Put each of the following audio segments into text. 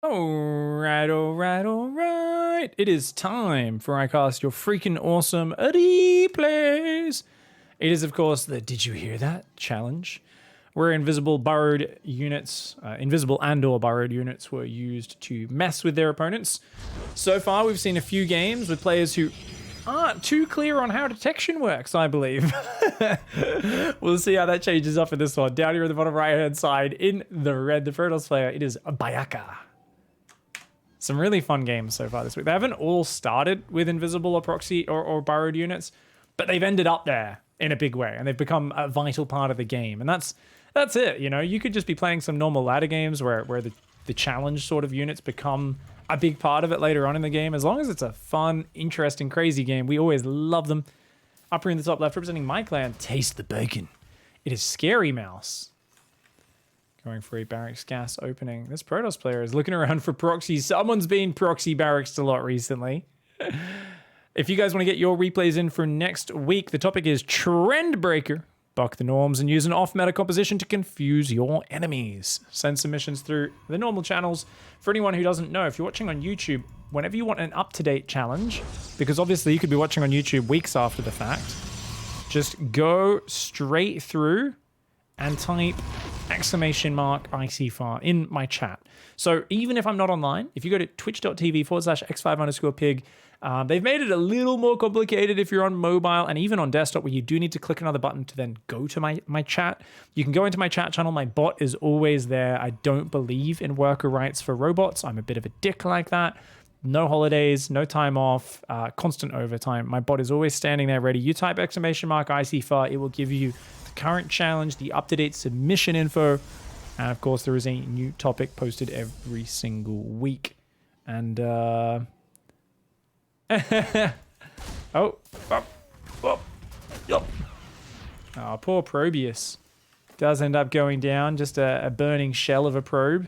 Alright, alright, alright. It is time for I cast your freaking awesome replays. It is, of course, the Did You Hear That challenge, where invisible burrowed units, invisible and/or burrowed units were used to mess with their opponents. So far, we've seen a few games with players who aren't too clear on how detection works, I believe. We'll see how that changes up in this one. Down here on the bottom right-hand side, in the red, the Protoss player, it is Bayaka. Some really fun games so far this week. They haven't all started with invisible or proxy or burrowed units, but they've ended up there in a big way, and they've become a vital part of the game. And that's it, you know? You could just be playing some normal ladder games where the challenge sort of units become a big part of it later on in the game. As long as it's a fun, interesting, crazy game, we always love them. Up here in the top left, representing my clan, Taste the Bacon. It is Scary Mouse. Going for a barracks gas opening. This Protoss player is looking around for proxies. Someone's been proxy barracks a lot recently. If you guys want to get your replays in for next week, the topic is Trend Breaker. Buck the norms and use an off-meta composition to confuse your enemies. Send submissions through the normal channels. For anyone who doesn't know, if you're watching on YouTube, whenever you want an up-to-date challenge, because obviously you could be watching on YouTube weeks after the fact, just go straight through and type !ICYFAR in my chat. So even if I'm not online, if you go to twitch.tv/x5_pig, they've made it a little more complicated if you're on mobile and even on desktop, where you do need to click another button to then go to my chat. You can go into my chat channel. My bot is always there. I don't believe in worker rights for robots. I'm a bit of a dick like that. No holidays, no time off, constant overtime. My bot is always standing there ready. You type !ICYFAR, it will give you the current challenge, the up-to-date submission info, and of course there is a new topic posted every single week. And oh, poor Probius does end up going down. Just a burning shell of a probe.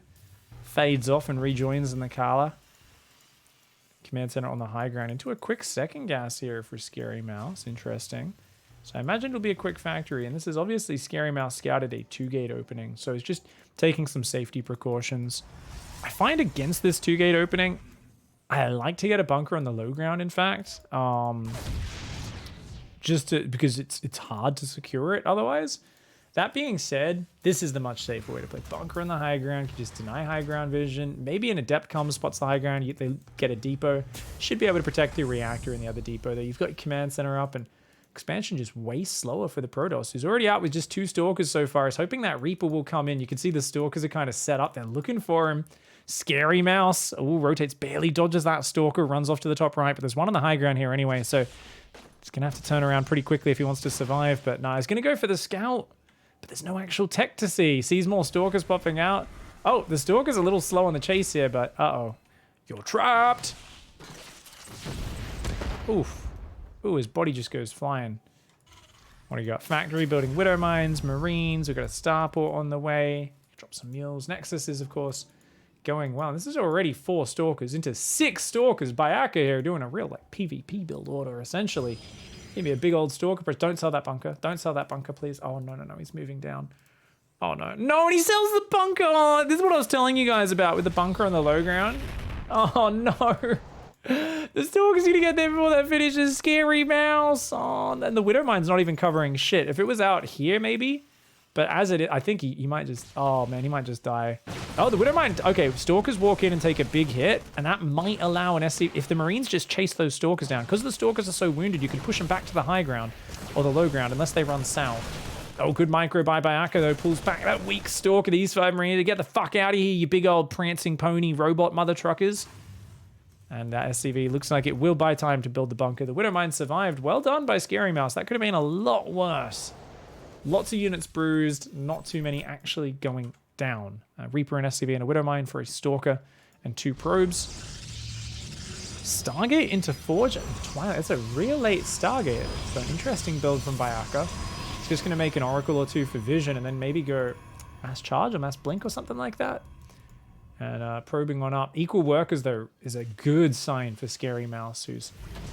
Fades off and rejoins in the Kala. Command center on the high ground into a quick second gas here for Scary Mouse. Interesting. So I imagine it'll be a quick factory, and this is obviously Scary Mouse scouted a 2-gate opening, so it's just taking some safety precautions. I find against this 2-gate opening, I like to get a bunker on the low ground, in fact. Because it's hard to secure it otherwise. That being said, this is the much safer way to play. Bunker on the high ground, you just deny high ground vision. Maybe an adept comes, spots the high ground, they get a depot. Should be able to protect the reactor in the other depot there. You've got your command center up, and expansion just way slower for the Protoss, who's already out with just 2 Stalkers so far. Is hoping that Reaper will come in. You can see the Stalkers are kind of set up. They're looking for him. Scary Mouse. Oh, rotates, barely dodges that Stalker, runs off to the top right, but there's one on the high ground here anyway, so he's going to have to turn around pretty quickly if he wants to survive. But no, he's going to go for the scout. But there's no actual tech to see. Sees more Stalkers popping out. Oh, the Stalker's a little slow on the chase here, but uh-oh. You're trapped! Oof. Ooh, his body just goes flying. What do you got? Factory, building Widow Mines, Marines. We've got a starport on the way. Drop some mules. Nexus is, of course, going well. This is already 4 Stalkers into 6 Stalkers. Bayaka here doing a real like PvP build order, essentially. Give me a big old Stalker, but don't sell that bunker. Don't sell that bunker, please. Oh, no, he's moving down. Oh, no. No, and he sells the bunker! Oh, this is what I was telling you guys about with the bunker on the low ground. Oh, no. The Stalker's gonna get there before that finishes. Scary Mouse. Oh, and the Widow Mine's not even covering shit. If it was out here, maybe. But as it is, I think he might just... Oh, man, he might just die. Oh, the Widow Mine... Okay, Stalkers walk in and take a big hit, and that might allow an SC... If the Marines just chase those Stalkers down, because the Stalkers are so wounded, you can push them back to the high ground, or the low ground, unless they run south. Oh, good micro by Bayaka, though. Pulls back that weak Stalker. These 5 Marines to get the fuck out of here, you big old prancing pony robot mother truckers. And that SCV looks like it will buy time to build the bunker. The Widow Mine survived. Well done by Scary Mouse. That could have been a lot worse. Lots of units bruised, not too many actually going down. Reaper and SCV and a Widow Mine for a Stalker and 2 probes. Stargate into Forge and Twilight. That's a real late Stargate. It's an interesting build from Bayaka. It's just going to make an Oracle or 2 for Vision and then maybe go Mass Charge or Mass Blink or something like that. And probing on up. Equal workers, though, is a good sign for Scary Mouse, who's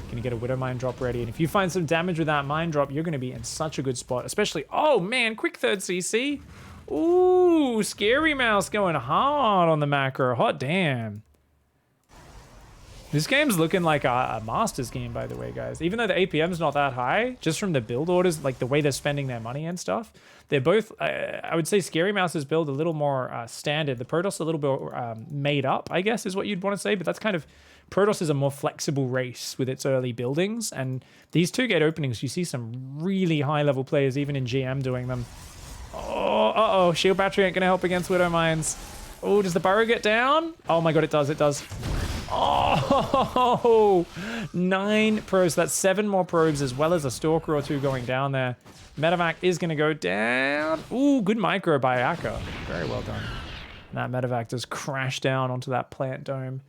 going to get a Widow Mine drop ready. And if you find some damage with that mine drop, you're going to be in such a good spot. Especially, oh man, quick 3rd CC. Ooh, Scary Mouse going hard on the macro. Hot damn. This game's looking like a Masters game, by the way, guys. Even though the APM's not that high, just from the build orders, like the way they're spending their money and stuff, they're both, I would say Scary Mouse's build a little more standard. The Protoss a little bit made up, I guess is what you'd want to say, but that's kind of, Protoss is a more flexible race with its early buildings, and these 2-gate openings, you see some really high-level players, even in GM, doing them. Oh, uh-oh, Shield Battery ain't gonna help against Widow Mines. Oh, does the Burrow get down? Oh my god, it does, it does. Oh, 9 probes. That's 7 more probes as well as a Stalker or 2 going down there. Medevac is going to go down. Ooh, good micro by Aka. Very well done. And that Medevac does crash down onto that plant dome.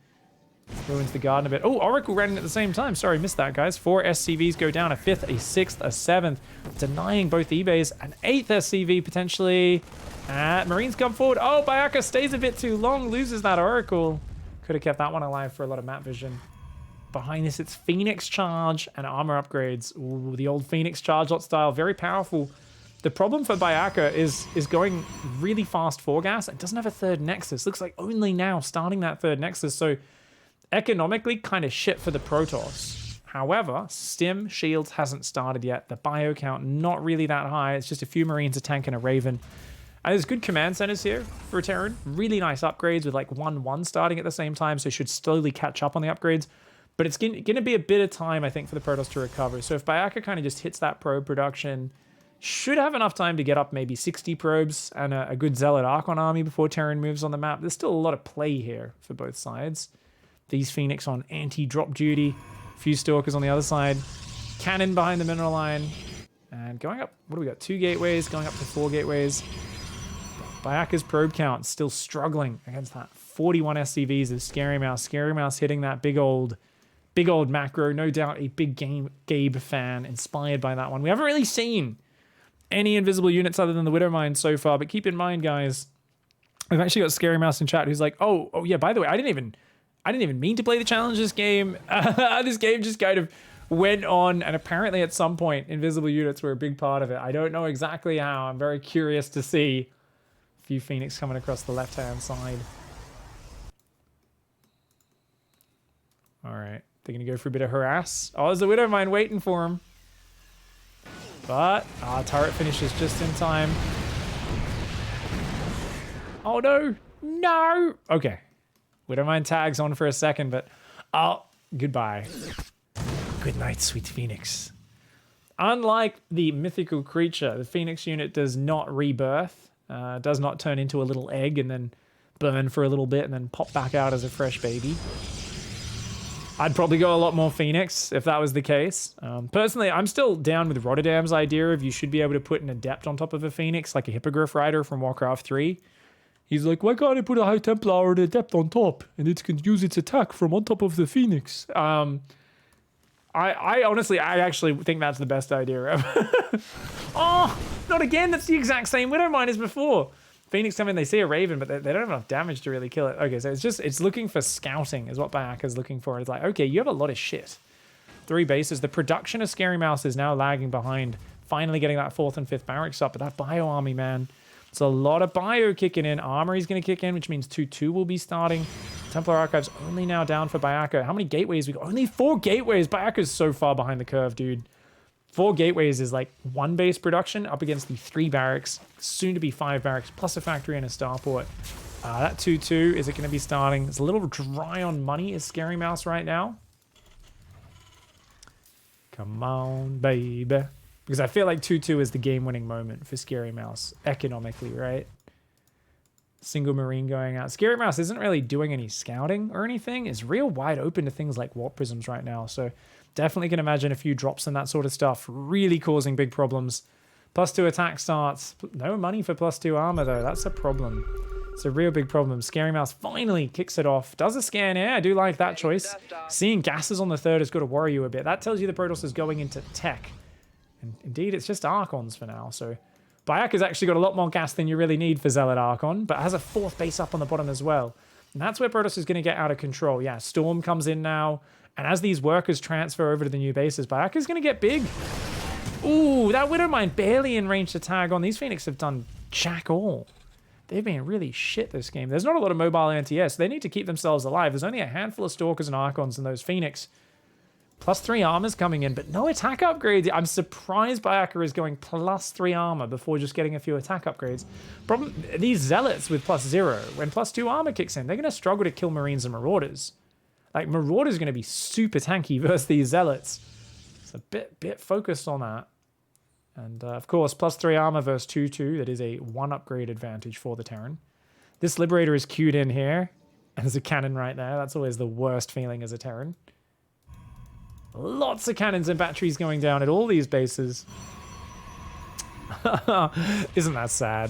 Ruins the garden a bit. Oh, Oracle ran in at the same time. Sorry, missed that, guys. 4 SCVs go down. A 5th, a 6th, a 7th. Denying both eBays. An 8th SCV potentially. Marines come forward. Oh, Bayaka stays a bit too long. Loses that Oracle. Could have kept that one alive for a lot of map vision. Behind this, it's Phoenix Charge and armor upgrades. Ooh, the old Phoenix Charge lot style. Very powerful. The problem for Bayaka is going really fast 4-gas. It doesn't have a 3rd Nexus. Looks like only now starting that 3rd Nexus. So economically kind of shit for the Protoss. However, Stim Shields hasn't started yet. The bio count not really that high. It's just a few Marines, a tank, and a Raven. And there's good command centers here for Terran. Really nice upgrades with like 1-1 starting at the same time, so should slowly catch up on the upgrades. But it's going to be a bit of time, I think, for the Protoss to recover. So if Bayaka kind of just hits that probe production, should have enough time to get up maybe 60 probes and a good Zealot Archon army before Terran moves on the map. There's still a lot of play here for both sides. These Phoenix on anti-drop duty. A few Stalkers on the other side. Cannon behind the mineral line. And going up, what do we got? 2 gateways, going up to 4 gateways. Bayaka's probe count still struggling against that 41 SCVs of Scary Mouse. Scary Mouse hitting that big old macro. No doubt a big Gabe fan inspired by that one. We haven't really seen any invisible units other than the Widow Mine so far, but keep in mind, guys, we've actually got Scary Mouse in chat who's like, oh yeah, by the way, I didn't even mean to play the challenge this game. This game just kind of went on, and apparently at some point, invisible units were a big part of it. I don't know exactly how. I'm very curious to see. Few Phoenix coming across the left-hand side. All right, they're gonna go for a bit of harass. Oh, there's the Widow Mine waiting for him. But turret finishes just in time. Oh no, no. Okay, Widow Mine tags on for a second, but oh, goodbye. Good night, sweet Phoenix. Unlike the mythical creature, the Phoenix unit does not rebirth. Does not turn into a little egg and then burn for a little bit and then pop back out as a fresh baby. I'd probably go a lot more Phoenix if that was the case. Personally, I'm still down with Rotterdam's idea of you should be able to put an Adept on top of a Phoenix, like a Hippogriff Rider from Warcraft 3. He's like, why can't I put a High Templar or an Adept on top and it can use its attack from on top of the Phoenix? I honestly, I actually think that's the best idea ever. Oh, not again. That's the exact same Widow Mine as before. Phoenix come in, they see a Raven, but they don't have enough damage to really kill it. Okay, so it's looking for scouting is what Bayaka's looking for. It's like, okay, you have a lot of shit. 3 bases. The production of Scary Mouse is now lagging behind. Finally getting that 4th and 5th barracks up, but that bio army, man. It's a lot of bio kicking in. Armory's going to kick in, which means 2-2 will be starting. Templar Archives only now down for Bayaka. How many gateways we got? Only 4 gateways. Bayaka's so far behind the curve, dude. 4 gateways is like 1 base production up against the 3 barracks, soon to be 5 barracks, plus a factory and a starport. That 2-2, is it going to be starting? It's a little dry on money is Scary Mouse right now. Come on, baby. Because I feel like 2-2 is the game-winning moment for Scary Mouse, economically, right? Single Marine going out. Scary Mouse isn't really doing any scouting or anything. It's real wide open to things like Warp Prisms right now, so definitely can imagine a few drops and that sort of stuff really causing big problems. +2 attack starts. No money for +2 armor, though. That's a problem. It's a real big problem. Scary Mouse finally kicks it off. Does a scan air. I do like that choice. Seeing gases on the 3rd has got to worry you a bit. That tells you the Protoss is going into tech. And indeed, it's just Archons for now. So Bayaka's actually got a lot more gas than you really need for Zealot Archon, but has a 4th base up on the bottom as well. And that's where Protoss is going to get out of control. Yeah, Storm comes in now. And as these workers transfer over to the new bases, Bayaka's going to get big. Ooh, that Widow Mine barely in range to tag on. These Phoenix have done jack all. They've been really shit this game. There's not a lot of mobile anti-air, so they need to keep themselves alive. There's only a handful of Stalkers and Archons and those Phoenix. +3 armor's coming in, but no attack upgrades. I'm surprised Bayaka is going +3 armor before just getting a few attack upgrades. Problem, these Zealots with +0, when +2 armor kicks in, they're going to struggle to kill Marines and Marauders. Like, Marauders are going to be super tanky versus these Zealots. It's a bit focused on that. And, of course, +3 armor versus 2-2. That is a 1 upgrade advantage for the Terran. This Liberator is queued in here. And there's a cannon right there. That's always the worst feeling as a Terran. Lots of cannons and batteries going down at all these bases. Isn't that sad?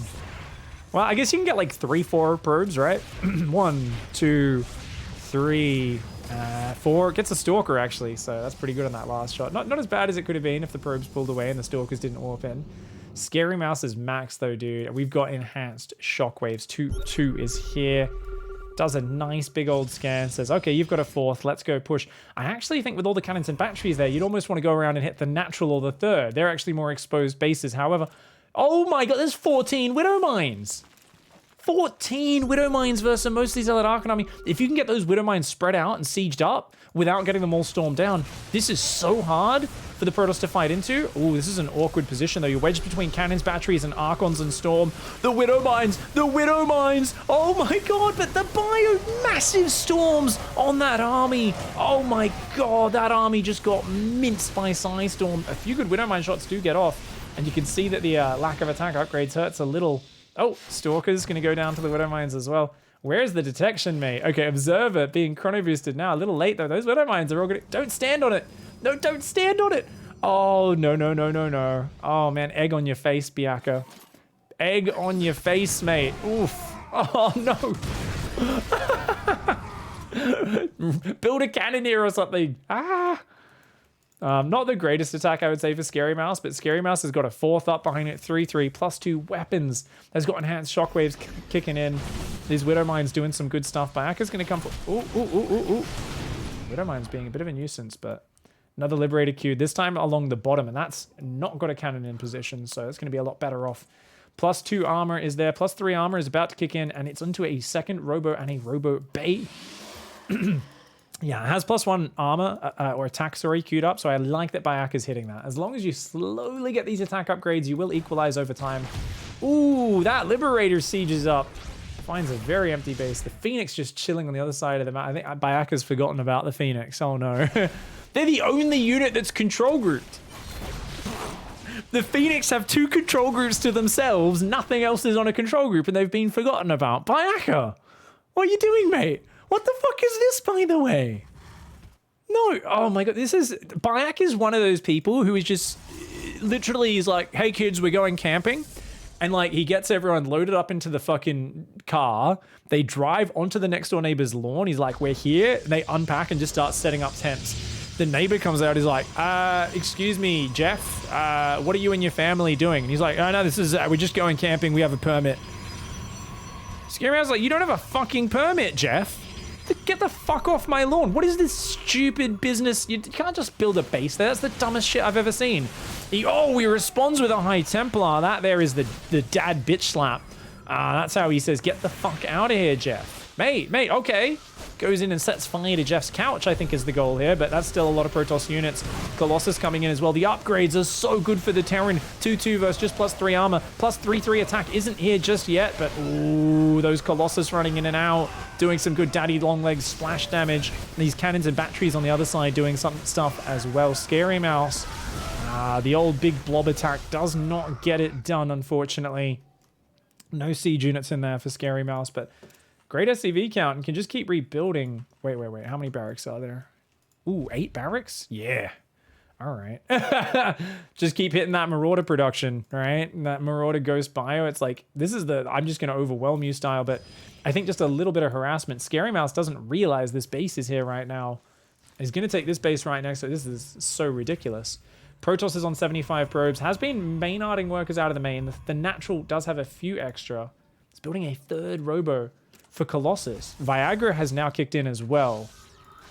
Well, I guess you can get like 3-4 probes, right? 1, 2, 3, 4. Gets a Stalker, actually, so that's pretty good on that last shot. Not as bad as it could have been if the probes pulled away and the Stalkers didn't warp in. Scary Mouse is max, though, dude. We've got enhanced shockwaves. 2 is here. Does a nice big old scan, says, okay, you've got a 4th, let's go push. I actually think with all the cannons and batteries there, you'd almost want to go around and hit the natural or the 3rd. They're actually more exposed bases. However, oh my god, there's 14 Widow Mines. 14 Widow Mines versus mostly Zealot Archon army. If you can get those Widow Mines spread out and sieged up without getting them all stormed down, this is so hard for the Protoss to fight into. Ooh, this is an awkward position, though. You're wedged between cannons, batteries, and Archons and Storm. The Widow Mines! The Widow Mines! Oh my god, but the massive storms on that army. Oh my god, that army just got minced by Storm. A few good Widow Mine shots do get off, and you can see that the lack of attack upgrades hurts a little. Oh, Stalker's going to go down to the Widow Mines as well. Where's the detection, mate? Okay, Observer being chrono boosted now. A little late, though. Those Widow Mines are all going to... Don't stand on it! No, don't stand on it! Oh, no. Oh, man. Egg on your face, Biaka. Egg on your face, mate. Oof. Oh, no. Build a cannoneer or something. Ah! Not the greatest attack, I would say, for Scary Mouse, but Scary Mouse has got a 4th up behind it, 3-3, +2 weapons. Has got enhanced shockwaves kicking in. These Widow Mines doing some good stuff. Bayaka's going to come for... Ooh. Widow Mines being a bit of a nuisance, but another Liberator queued, this time along the bottom, and that's not got a cannon in position, so it's going to be a lot better off. +2 armor is there, +3 armor is about to kick in, and it's into a 2nd Robo and a Robo Bay. Yeah, it has +1 armor, or attack, sorry, queued up, so I like that Bayaka's hitting that. As long as you slowly get these attack upgrades, you will equalize over time. Ooh, that Liberator siege is up. Finds a very empty base. The Phoenix just chilling on the other side of the map. I think Bayaka's forgotten about the Phoenix. Oh no. They're the only unit that's control grouped. The Phoenix have 2 control groups to themselves. Nothing else is on a control group, and they've been forgotten about. Bayaka, what are you doing, mate? What the fuck is this, by the way? No, oh my god, Bayaka is one of those people who is just, literally is like, hey kids, we're going camping. And like, he gets everyone loaded up into the fucking car. They drive onto the next door neighbor's lawn. He's like, we're here. And they unpack and just start setting up tents. The neighbor comes out, he's like, excuse me, Jeff, what are you and your family doing? And he's like, oh no, we're just going camping, we have a permit. Scary Mouse like, you don't have a fucking permit, Jeff. Get the fuck off my lawn. What is this stupid business? You can't just build a base there. That's the dumbest shit I've ever seen. He responds with a High Templar. That there is the dad bitch slap. That's how he says, get the fuck out of here, Jeff. Mate, okay. Goes in and sets fire to Jeff's couch, I think is the goal here, but that's still a lot of Protoss units. Colossus coming in as well. The upgrades are so good for the Terran. 2-2 versus just +3 armor. +3-3 attack isn't here just yet, but ooh, those Colossus running in and out, doing some good daddy long legs splash damage. These cannons and batteries on the other side doing some stuff as well. Scary Mouse. The old big blob attack does not get it done, unfortunately. No siege units in there for Scary Mouse, but great SCV count and can just keep rebuilding. Wait. How many barracks are there? Ooh, 8 barracks? Yeah. All right. Just keep hitting that Marauder production, right? And that Marauder Ghost Bio. It's like, this is I'm just going to overwhelm you style, but I think just a little bit of harassment. Scary Mouse doesn't realize this base is here right now. He's going to take this base right next to it. This is so ridiculous. Protoss is on 75 probes. Has been Maynarding workers out of the main. The natural does have a few extra. It's building a 3rd Robo for Colossus. Viagra has now kicked in as well.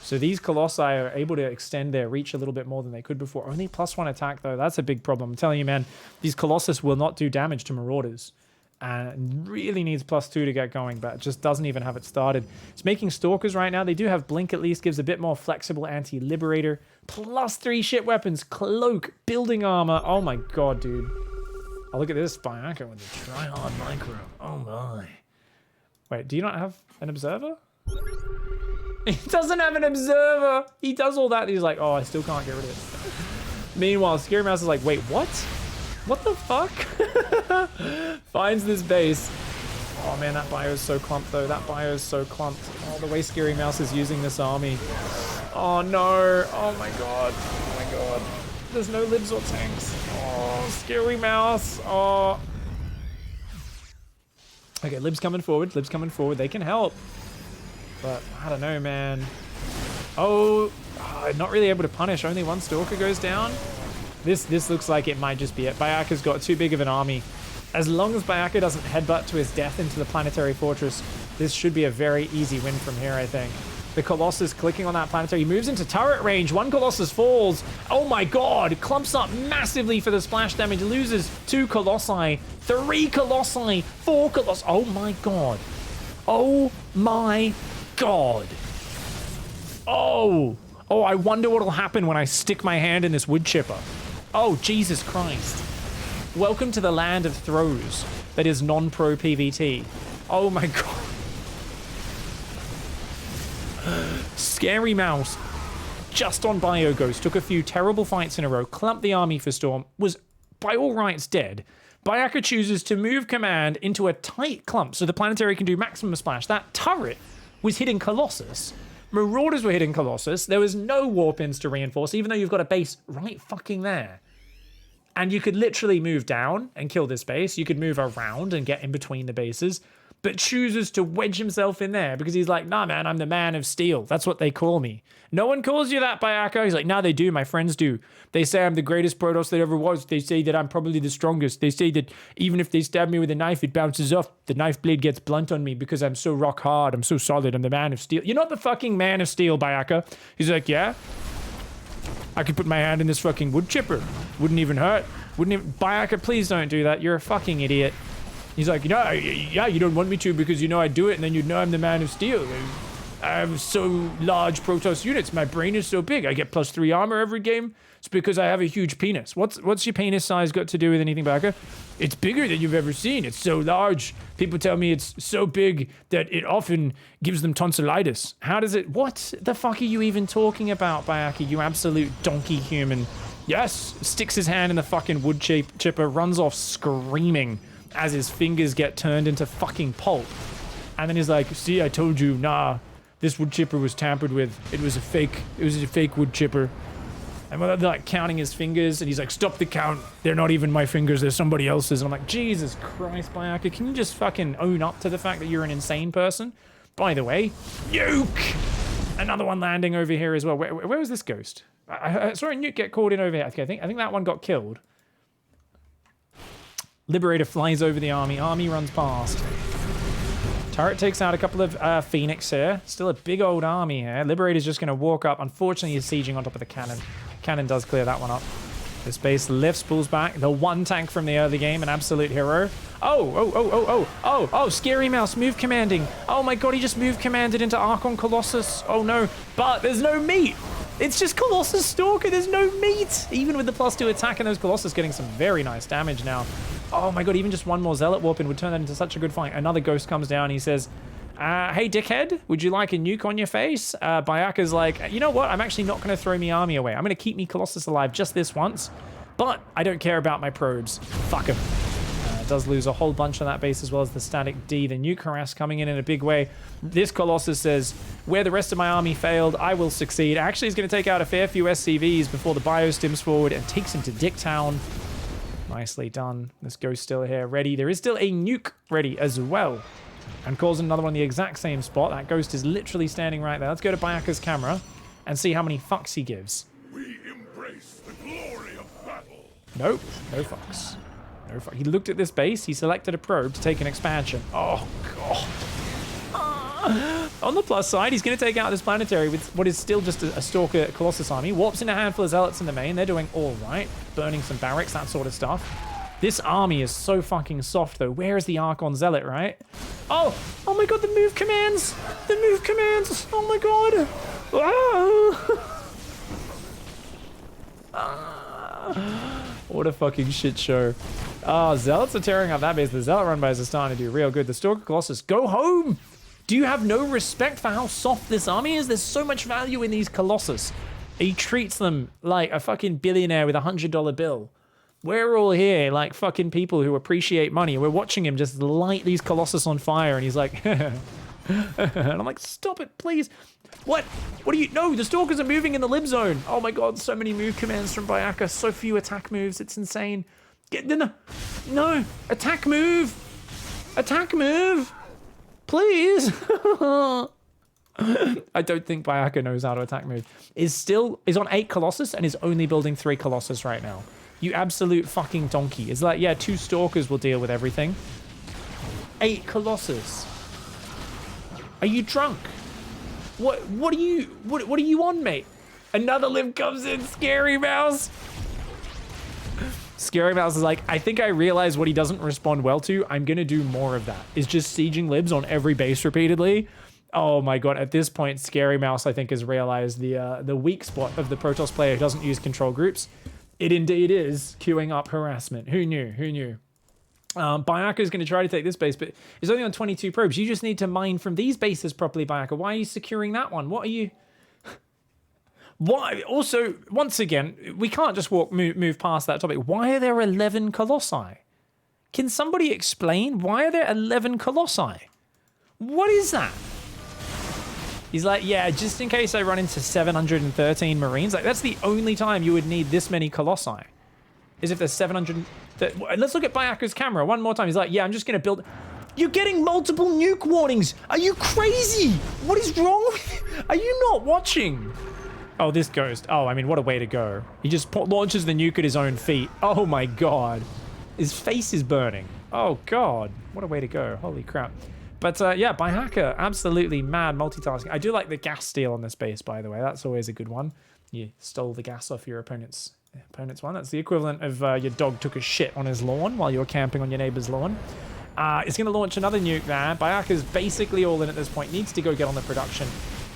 So these Colossi are able to extend their reach a little bit more than they could before. Only +1 attack, though. That's a big problem. I'm telling you, man, these Colossus will not do damage to Marauders. and really needs +2 to get going, but just doesn't even have it started. It's making Stalkers right now. They do have Blink, at least gives a bit more flexible anti-liberator. +3 ship weapons, cloak, building armor. Oh my god, dude. Oh, look at this Bayaka with the try-hard micro. Oh my. Wait, do you not have an observer? He doesn't have an observer. He does all that. He's like, oh, I still can't get rid of it. Meanwhile, Scary Mouse is like, wait, what? What the fuck? Finds this base. Oh man, that bio is so clumped though. That bio is so clumped. Oh, the way Scary Mouse is using this army. Oh no. Oh my god. Oh my god. There's no libs or tanks. Oh, Scary Mouse. Oh. Okay, libs coming forward. Libs coming forward. They can help. But I don't know, man. Oh, not really able to punish. Only one Stalker goes down. This looks like it might just be it. Bayaka's got too big of an army. As long as Bayaka doesn't headbutt to his death into the planetary fortress, this should be a very easy win from here, I think. The Colossus clicking on that planetary. He moves into turret range. One Colossus falls. Oh my god. Clumps up massively for the splash damage. Loses 2 Colossi. 3 Colossi. 4 Colossi. Oh my god. Oh my god. Oh. Oh, I wonder what'll happen when I stick my hand in this wood chipper. Oh, Jesus Christ. Welcome to the land of throws that is non-pro PvT. Oh my god. Scary Mouse, just on Bio Ghost, took a few terrible fights in a row, clumped the army for Storm, was by all rights dead. Bayaka chooses to move command into a tight clump so the planetary can do maximum splash. That turret was hitting Colossus. Marauders were hitting Colossus. There was no warp-ins to reinforce, even though you've got a base right fucking there. And you could literally move down and kill this base. You could move around and get in between the bases, but chooses to wedge himself in there because he's like, nah, man, I'm the man of steel. That's what they call me. No one calls you that, Bayaka. He's like, nah, they do. My friends do. They say I'm the greatest Protoss that ever was. They say that I'm probably the strongest. They say that even if they stab me with a knife, it bounces off. The knife blade gets blunt on me because I'm so rock hard. I'm so solid. I'm the man of steel. You're not the fucking man of steel, Bayaka. He's like, yeah? I could put my hand in this fucking wood chipper. Wouldn't even hurt. Wouldn't even... Bayaka, please don't do that. You're a fucking idiot. He's like, yeah, you don't want me to because you know I do it and then you'd know I'm the man of steel. I have so large Protoss units. My brain is so big. I get +3 armor every game. It's because I have a huge penis. What's your penis size got to do with anything, Bayaka? It's bigger than you've ever seen. It's so large. People tell me it's so big that it often gives them tonsillitis. How does it... What the fuck are you even talking about, Bayaka? You absolute donkey human. Yes, sticks his hand in the fucking wood chipper, runs off screaming as his fingers get turned into fucking pulp. And then he's like, see, I told you, nah, this wood chipper was tampered with. It was a fake wood chipper. And they're like counting his fingers and he's like, stop the count. They're not even my fingers, they're somebody else's. And I'm like, Jesus Christ, Bayaka, can you just fucking own up to the fact that you're an insane person? By the way, nuke! Another one landing over here as well. Where was this ghost? I saw a nuke get called in over here. Okay, I think that one got killed. Liberator flies over the army. Army runs past. Turret takes out a couple of Phoenix here. Still a big old army here. Liberator's just going to walk up. Unfortunately, he's sieging on top of the cannon. Cannon does clear that one up. This base lifts, pulls back. The one tank from the early game, an absolute hero. Oh, Scary Mouse, move commanding. Oh my god, he just move commanded into Archon Colossus. Oh no, but there's no meat. It's just Colossus Stalker, there's no meat. Even with the +2 attack and those Colossus getting some very nice damage now. Oh my god, even just one more Zealot Warp-in would turn that into such a good fight. Another Ghost comes down, he says, hey dickhead, would you like a nuke on your face? Bayaka's like, you know what, I'm actually not going to throw me army away. I'm going to keep me Colossus alive just this once, but I don't care about my probes. Fuck him. Does lose a whole bunch on that base as well as the static D. The nuke harass coming in a big way. This Colossus says, where the rest of my army failed, I will succeed. Actually, he's going to take out a fair few SCVs before the bio stims forward and takes him to Dicktown. Nicely done. This Ghost still here, ready. There is still a nuke ready as well. And calls another one the exact same spot. That Ghost is literally standing right there. Let's go to Bayaka's camera and see how many fucks he gives. We embrace the glory of battle. Nope, no fucks. No fuck. He looked at this base, he selected a probe to take an expansion. Oh, God. On the plus side, he's going to take out this planetary with what is still just a Stalker Colossus army. Warps in a handful of Zealots in the main. They're doing all right. Burning some barracks, that sort of stuff. This army is so fucking soft, though. Where is the Archon Zealot, right? Oh my god, the move commands! The move commands! Oh my god! What a fucking shit show. Zealots are tearing up that base. The Zealot run bys are starting to do real good. The Stalker Colossus, go home! Do you have no respect for how soft this army is? There's so much value in these Colossus. He treats them like a fucking billionaire with a $100 bill. We're all here like fucking people who appreciate money. We're watching him just light these Colossus on fire, and he's like, and I'm like, stop it, please. What? What do you? No, the Stalkers are moving in the lib zone. Oh my god, so many move commands from Bayaka, so few attack moves. It's insane. No, attack move, please. I don't think Bayaka knows how to attack move. Is on 8 Colossus and is only building 3 Colossus right now. You absolute fucking donkey. It's like, yeah, 2 Stalkers will deal with everything. 8 Colossus. Are you drunk? What are you on, mate? Another lib comes in, Scary Mouse. Scary Mouse is like, I think I realize what he doesn't respond well to. I'm gonna do more of that. Is just sieging libs on every base repeatedly. Oh my god, at this point, Scary Mouse, I think, has realized the weak spot of the Protoss player who doesn't use control groups. It indeed is queuing up harassment. Who knew? Who knew? Bayaka is going to try to take this base, but it's only on 22 probes. You just need to mine from these bases properly, Bayaka. Why are you securing that one? What are you... Why? Also, once again, we can't just move past that topic. Why are there 11 Colossi? Can somebody explain? Why are there 11 Colossi? What is that? He's like, yeah, just in case I run into 713 Marines. Like, that's the only time you would need this many Colossi. Is if there's 700... Let's look at Bayaka's camera one more time. He's like, yeah, I'm just going to build... You're getting multiple nuke warnings. Are you crazy? What is wrong with you? Are you not watching? Oh, this ghost. Oh, I mean, what a way to go. He just launches the nuke at his own feet. Oh my god. His face is burning. Oh god. What a way to go. Holy crap. But yeah, Bayaka, absolutely mad multitasking. I do like the gas steal on this base, by the way. That's always a good one. You stole the gas off your opponent's one. That's the equivalent of your dog took a shit on his lawn while you were camping on your neighbor's lawn. It's going to launch another nuke there. Bayaka's basically all in at this point. Needs to go get on the production.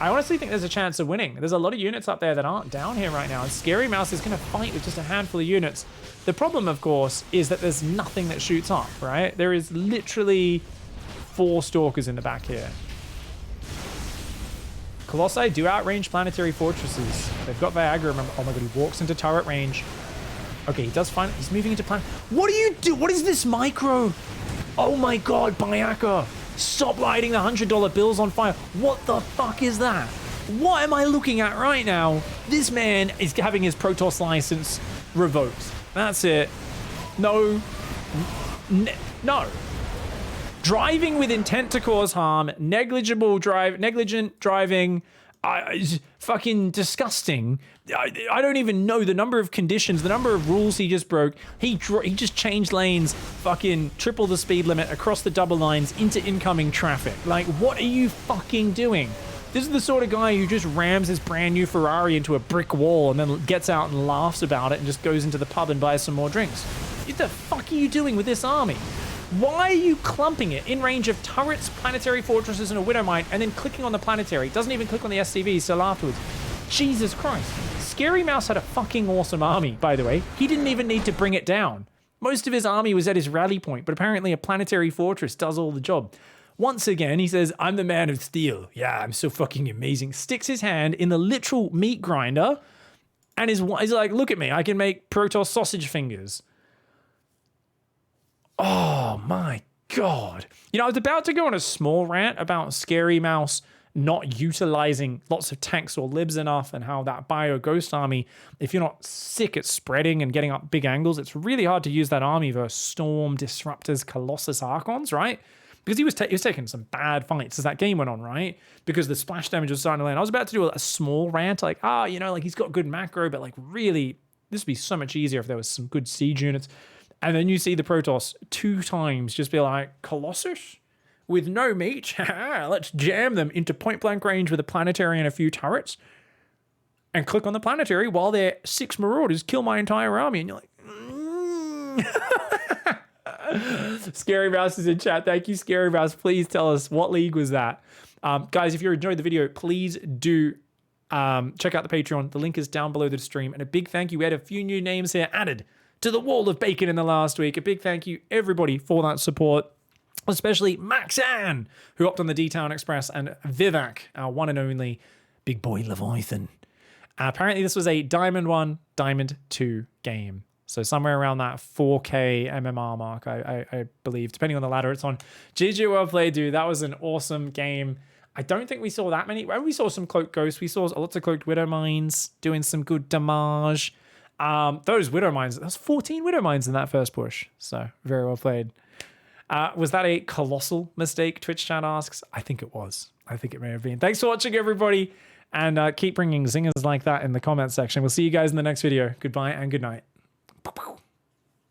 I honestly think there's a chance of winning. There's a lot of units up there that aren't down here right now, and Scary Mouse is going to fight with just a handful of units. The problem, of course, is that there's nothing that shoots up, right? There is literally 4 Stalkers in the back here. Colossi do outrange planetary fortresses. They've got Viagra, remember. Oh my god, he walks into turret range. Okay, he does find it. He's moving into planet. What do you do? What is this micro? Oh my god, Bayaka. Stop lighting the $100 bills on fire. What the fuck is that? What am I looking at right now? This man is having his Protoss license revoked. That's it. No. No. Driving with intent to cause harm, negligent driving, fucking disgusting. I don't even know the number of conditions, the number of rules he just broke. He just changed lanes, fucking triple the speed limit across the double lines into incoming traffic. Like, what are you fucking doing? This is the sort of guy who just rams his brand new Ferrari into a brick wall and then gets out and laughs about it and just goes into the pub and buys some more drinks. What the fuck are you doing with this army? Why are you clumping it in range of turrets, planetary fortresses, and a Widowmine, and then clicking on the planetary? It doesn't even click on the SCV still afterwards. Jesus Christ. Scary Mouse had a fucking awesome army, by the way. He didn't even need to bring it down. Most of his army was at his rally point, but apparently a planetary fortress does all the job. Once again, he says, I'm the man of steel. Yeah, I'm so fucking amazing. Sticks his hand in the literal meat grinder, and he's like, look at me, I can make Protoss sausage fingers. Oh my god. You know, I was about to go on a small rant about Scary Mouse not utilizing lots of tanks or libs enough and how that Bio Ghost army, if you're not sick at spreading and getting up big angles, it's really hard to use that army versus Storm, Disruptors, Colossus, Archons, right? Because he was taking some bad fights as that game went on, right? Because the splash damage was starting to land. I was about to do a small rant, like, you know, like he's got good macro, but like really, this would be so much easier if there was some good siege units. And then you see the Protoss 2 times just be like, Colossus? With no meat? Let's jam them into point-blank range with a planetary and a few turrets. And click on the planetary while their 6 Marauders kill my entire army. And you're like, Scary Mouse is in chat. Thank you, Scary Mouse. Please tell us, what league was that? Guys, if you enjoyed the video, please do check out the Patreon. The link is down below the stream. And a big thank you. We had a few new names here added to the wall of bacon in the last week. A big thank you, everybody, for that support. Especially Maxan, who hopped on the D-Town Express, and Vivek, our one and only big boy Leviathan. Apparently, this was a Diamond 1, Diamond 2 game. So somewhere around that 4K MMR mark, I believe, depending on the ladder it's on. GG, well played, dude. That was an awesome game. I don't think we saw that many. Well, we saw some Cloaked Ghosts. We saw lots of Cloaked Widow Mines doing some good damage. Those Widow Mines, there was 14 Widow Mines in that first push. So very well played. Was that a colossal mistake? Twitch chat asks. I think it was. I think it may have been. Thanks for watching, everybody. And keep bringing zingers like that in the comment section. We'll see you guys in the next video. Goodbye and good night.